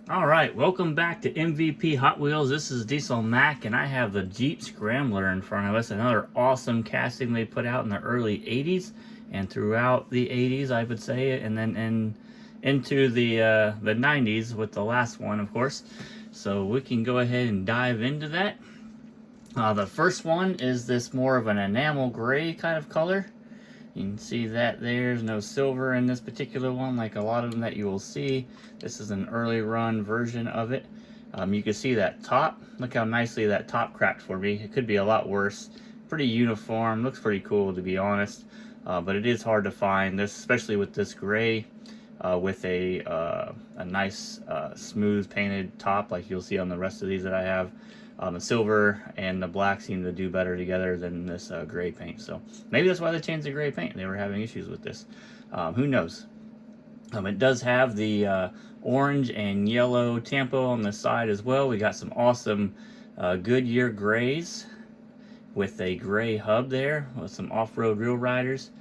Alright, welcome back to MVP Hot Wheels. This is Diesel Mac, and I have the Jeep Scrambler in front of us. Another awesome casting they put out in the early 80s and throughout the 80s, I would say, and then into the 90s with the last one, of course. So we can go ahead and dive into that. The first one is this more of an enamel gray kind of color. You can see that there's no silver in this particular one like a lot of them that you will see. This is an early run version of it. You can see that top. Look how nicely that top cracked for me. It could be a lot worse. Pretty uniform. Looks pretty cool, to be honest. But it is hard to find this, especially with this gray with a nice smooth painted top like you'll see on the rest of these that I have. The silver and the black seem to do better together than this gray paint. So maybe that's why they changed the gray paint. They were having issues with this. Who knows? It does have the orange and yellow tampo on the side as well. We got some awesome Goodyear grays with a gray hub there with some off-road real riders.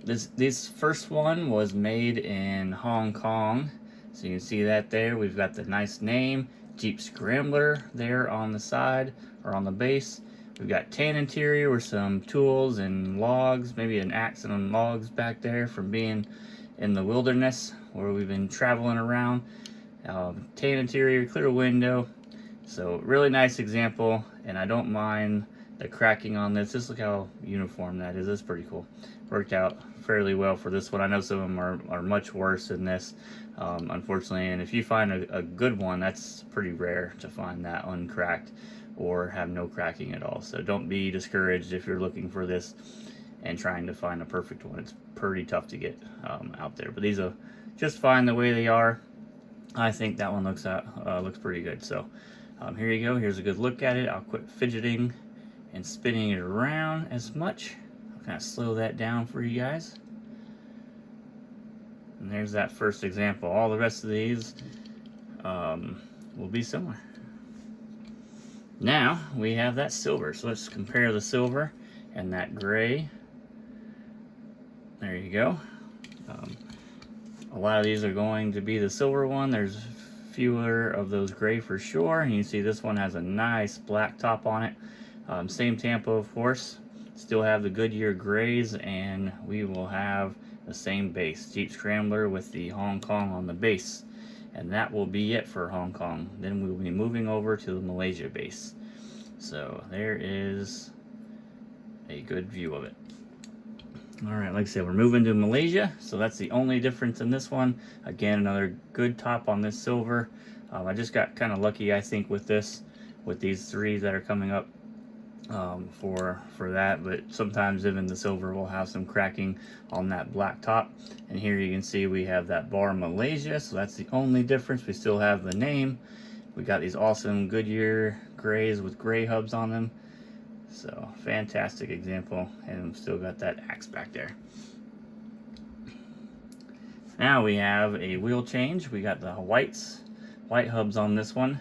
This first one was made in Hong Kong. So you can see that there. We've got the nice name. Jeep Scrambler there on the side or on the base. We've got tan interior with some tools and logs, maybe an axe and logs back there from being in the wilderness where we've been traveling around. Tan interior, clear window. So really nice example, and I don't mind the cracking on this. Just look how uniform that is. It's pretty cool. Worked out fairly well for this one. I know some of them are much worse than this, unfortunately. And if you find a good one, that's pretty rare to find that uncracked or have no cracking at all. So don't be discouraged if you're looking for this and trying to find a perfect one. It's pretty tough to get out there. But these are just fine the way they are. I think that one looks pretty good. So here you go. Here's a good look at it. I'll quit fidgeting and spinning it around as much. I'll kind of slow that down for you guys. And there's that first example. All the rest of these will be similar. Now we have that silver. So let's compare the silver and that gray. There you go. A lot of these are going to be the silver one. There's fewer of those gray for sure. And you see this one has a nice black top on it. Same tampo, of course. Still have the Goodyear grays, and we will have the same base. Jeep Scrambler with the Hong Kong on the base. And that will be it for Hong Kong. Then we'll be moving over to the Malaysia base. So there is a good view of it. Alright, like I said, we're moving to Malaysia, so that's the only difference in this one. Again, another good top on this silver. I just got kind of lucky, I think, with this, with these three that are coming up for that, but sometimes even the silver will have some cracking on that black top. And here you can see we have that bar Malaysia, so that's the only difference. We still have the name. We got these awesome Goodyear grays with gray hubs on them. So fantastic example, and we've still got that axe back there. Now we have a wheel change. We got the white hubs on this one.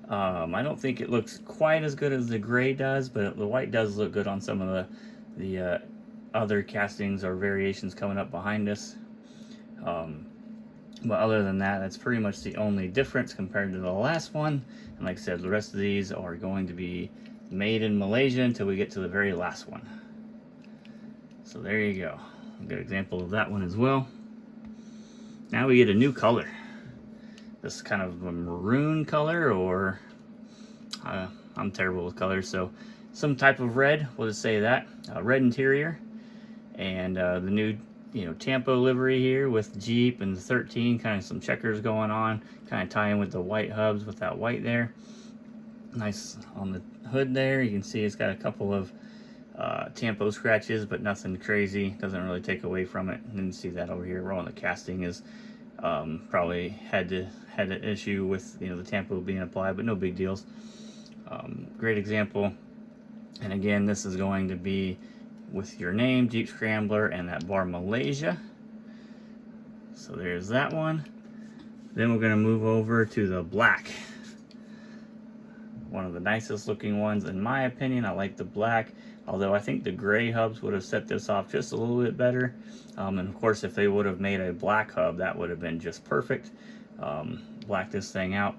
I don't think it looks quite as good as the gray does, but the white does look good on some of the other castings or variations coming up behind us. But other than that, that's pretty much the only difference compared to the last one. And like I said, the rest of these are going to be made in Malaysia until we get to the very last one. So there you go. A good example of that one as well. Now we get a new color. This kind of a maroon color, or I'm terrible with colors, so some type of red, we'll just say that. Red interior, and the new Tampo livery here with Jeep and the 13, kind of some checkers going on, kind of tying with the white hubs with that white there. Nice on the hood there. You can see it's got a couple of Tampo scratches, but nothing crazy. Doesn't really take away from it. And then you see that over here, where on the casting is probably had an issue with the Tampo being applied, but no big deals. Great example. And again, this is going to be with your name, Jeep Scrambler, and that bar Malaysia. So there's that one. Then we're going to move over to the black. One of the nicest looking ones in my opinion. I like the black, although I think the gray hubs would have set this off just a little bit better. And of course, if they would have made a black hub, that would have been just perfect. black this thing out.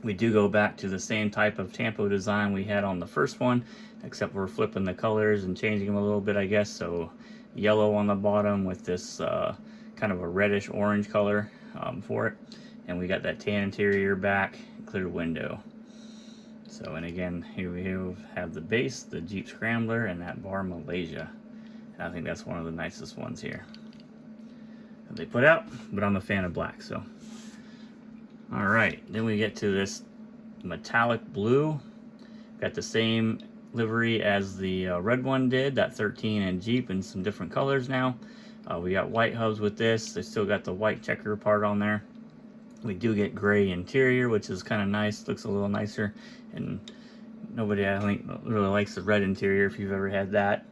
We do go back to the same type of tampo design we had on the first one, except we're flipping the colors and changing them a little bit, I guess. So yellow on the bottom with this kind of a reddish orange color for it. And we got that tan interior back, clear window. So, and again, here we have the base, the Jeep Scrambler, and that bar Malaysia. And I think that's one of the nicest ones here that they put out, but I'm a fan of black, so. All right, then we get to this metallic blue. Got the same livery as the red one did, that 13 and Jeep, in some different colors now. We got white hubs with this. They still got the white checker part on there. We do get gray interior, which is kind of nice, looks a little nicer. And nobody, I think, really likes the red interior if you've ever had that.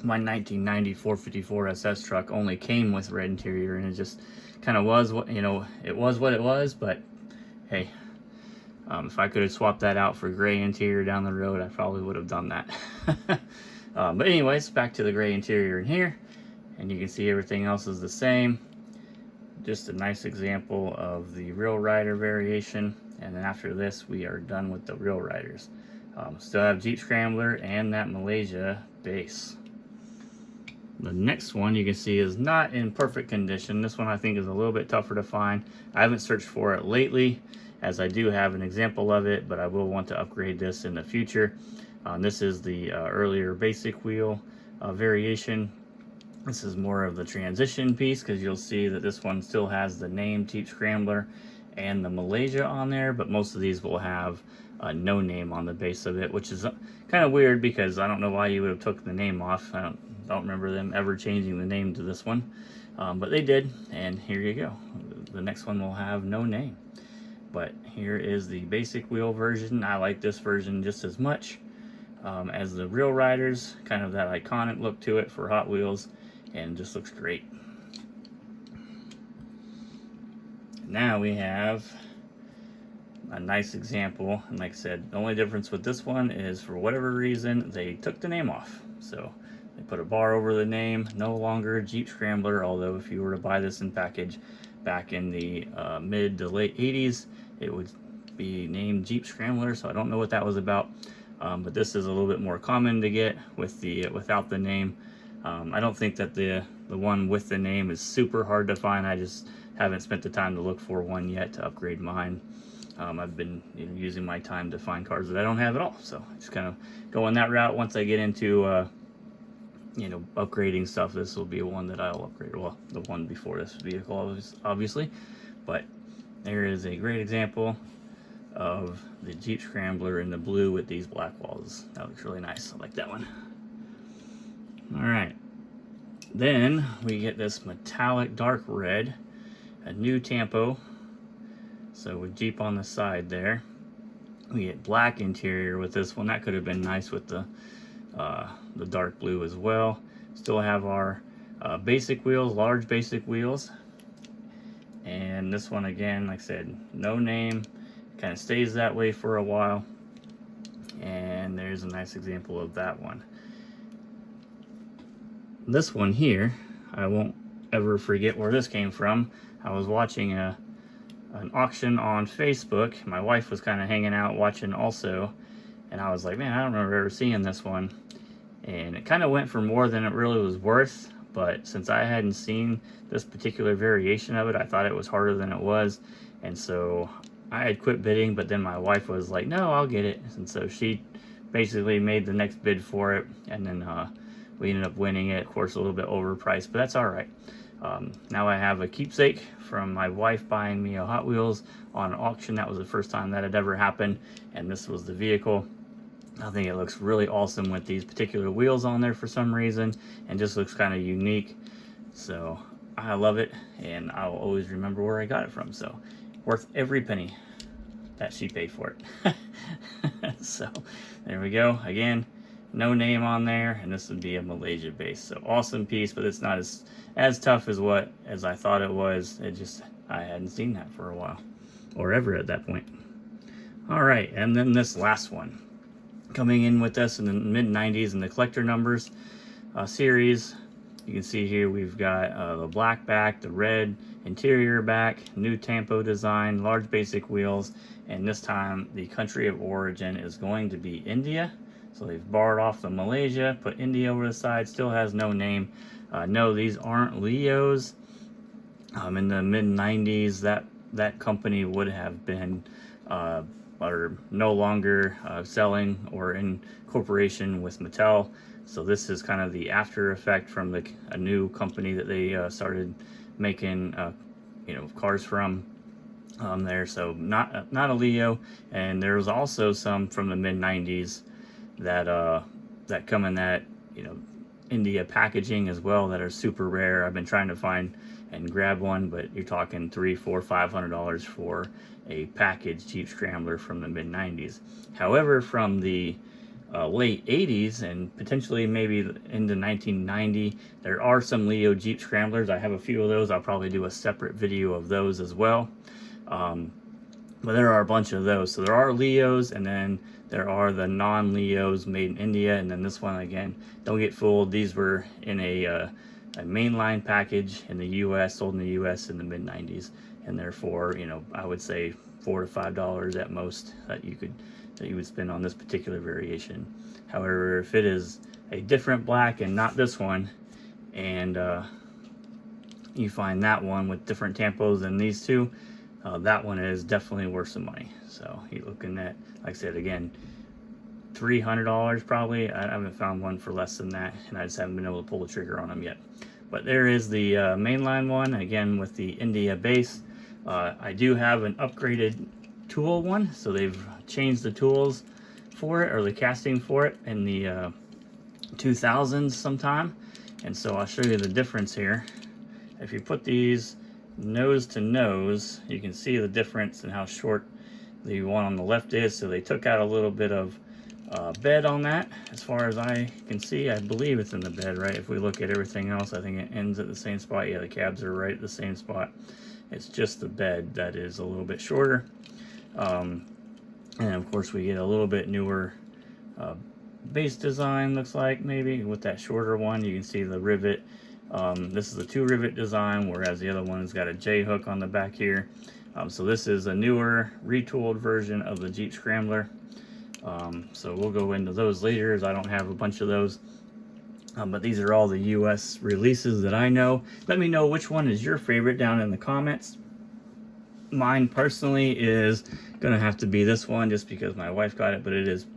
My 1990 454 SS truck only came with red interior, and it just kind of was what, you know, it was what it was. But hey, if I could have swapped that out for gray interior down the road, I probably would have done that. But anyways, back to the gray interior in here, and you can see everything else is the same. Just a nice example of the Real Rider variation. And then after this, we are done with the Real Riders. Still have Jeep Scrambler and that Malaysia base. The next one you can see is not in perfect condition. This one I think is a little bit tougher to find. I haven't searched for it lately, as I do have an example of it, but I will want to upgrade this in the future. This is the earlier basic wheel variation. This is more of the transition piece, because you'll see that this one still has the name Jeep Scrambler and the Malaysia on there, but most of these will have no name on the base of it, which is kind of weird, because I don't know why you would have took the name off. I don't remember them ever changing the name to this one, but they did, and here you go. The next one will have no name. But here is the basic wheel version. I like this version just as much as the Real Riders, kind of that iconic look to it for Hot Wheels, and just looks great. Now we have a nice example, and like I said, the only difference with this one is, for whatever reason, they took the name off. So they put a bar over the name, no longer Jeep Scrambler, although if you were to buy this in package back in the mid to late 80s, it would be named Jeep Scrambler, so I don't know what that was about. But this is a little bit more common to get with the without the name. I don't think that the one with the name is super hard to find. I just haven't spent the time to look for one yet to upgrade mine. I've been using my time to find cars that I don't have at all, so just kind of going that route. Once I get into upgrading stuff, this will be one that I'll upgrade. Well, the one before this vehicle, obviously. But there is a great example of the Jeep Scrambler in the blue with these black walls. That looks really nice. I like that one. Alright, then we get this metallic dark red, a new tampo. So with Jeep on the side there, we get black interior with this one. That could have been nice with the dark blue as well. Still have our basic wheels, large basic wheels. And this one again, like I said, no name, kind of stays that way for a while. And there's a nice example of that one. This one here, I won't ever forget where this came from. I was watching an auction on Facebook. My wife was kind of hanging out watching also, and I was like, man, I don't remember ever seeing this one. And it kind of went for more than it really was worth, but since I hadn't seen this particular variation of it, I thought it was harder than it was. And so I had quit bidding, but then my wife was like, no, I'll get it. And so she basically made the next bid for it, and then we ended up winning it. Of course, a little bit overpriced, but that's all right. Now I have a keepsake from my wife buying me a Hot Wheels on an auction. That was the first time that had ever happened, and this was the vehicle. I think it looks really awesome with these particular wheels on there for some reason, and just looks kind of unique. So I love it, and I'll always remember where I got it from. So worth every penny that she paid for it. So there we go. Again, no name on there, and this would be a Malaysia base. So awesome piece, but it's not as tough as I thought it was. I hadn't seen that for a while, or ever at that point. All right, and then this last one coming in with us in the mid 90s in the collector numbers series. You can see here we've got the black back, the red Interior back, new tampo design, large basic wheels, and this time the country of origin is going to be India. So they've barred off the Malaysia, put India over the side, still has no name. No, these aren't Leos. In the mid-90s, that company would have been are no longer selling or in corporation with Mattel. So this is kind of the after effect from a new company that they started making cars from there. So not a Leo. And there was also some from the mid-90s that come in that India packaging as well that are super rare. I've been trying to find and grab one, but you're talking $300, $400, $500 for a packaged Jeep Scrambler from the mid-90s. However, from the late 80s and potentially maybe into 1990, there are some Leo Jeep Scramblers. I have a few of those. I'll probably do a separate video of those as well. But there are a bunch of those. So there are Leos, and then there are the non-Leos made in India, and then this one, again, don't get fooled. These were in a mainline package in the U.S., sold in the U.S. in the mid-90s, and therefore, I would say $4 to $5 at most that you would spend on this particular variation. However, if it is a different black and not this one, and you find that one with different tampos than these two, that one is definitely worth some money. So you're looking at, like I said, again, $300 probably. I haven't found one for less than that, and I just haven't been able to pull the trigger on them yet. But there is the mainline one, again with the India base. I do have an upgraded tool one, so they've changed the tools for it, or the casting for it, in the 2000s sometime. And so I'll show you the difference here. If you put these nose to nose, you can see the difference in how short the one on the left is. So they took out a little bit of bed on that. As far as I can see, I believe it's in the bed, right? If we look at everything else, I think it ends at the same spot. Yeah, the cabs are right at the same spot. It's just the bed that is a little bit shorter. And of course we get a little bit newer base design, looks like, maybe with that shorter one. You can see the rivet. This is a 2 rivet design, whereas the other one's got a J hook on the back here. So this is a newer retooled version of the Jeep Scrambler. So we'll go into those later, as I don't have a bunch of those. But these are all the US releases that I know. Let me know which one is your favorite down in the comments. Mine personally is gonna have to be this one, just because my wife got it, but it is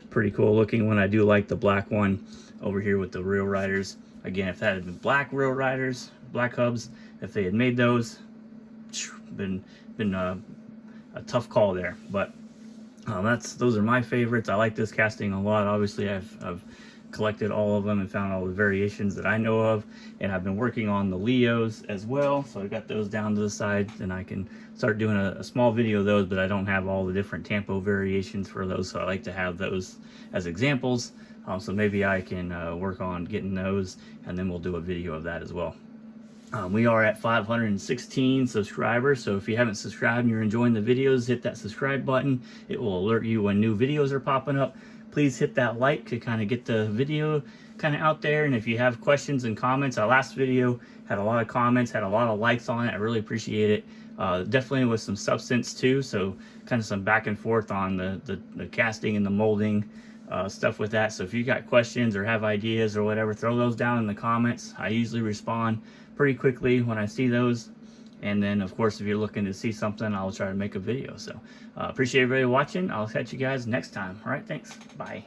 pretty cool looking one. I do like the black one over here with the Real Riders. Again, if that had been black Real Riders, black hubs, if they had made those, been a tough call there. But those are my favorites. I like this casting a lot. Obviously, I've collected all of them and found all the variations that I know of, and I've been working on the Leos as well, so I got those down to the side, and I can start doing a small video of those, but I don't have all the different tampo variations for those, so I like to have those as examples. So maybe I can work on getting those, and then we'll do a video of that as well. We are at 516 subscribers, so if you haven't subscribed and you're enjoying the videos, hit that subscribe button. It will alert you when new videos are popping up. Please hit that like to kind of get the video kind of out there. And if you have questions and comments, our last video had a lot of comments, had a lot of likes on it. I really appreciate it. Definitely with some substance too, so kind of some back and forth on the casting and the molding stuff with that. So if you got questions or have ideas or whatever, throw those down in the comments. I usually respond pretty quickly when I see those. And then, of course, if you're looking to see something, I'll try to make a video. So appreciate everybody watching. I'll catch you guys next time. All right, thanks. Bye.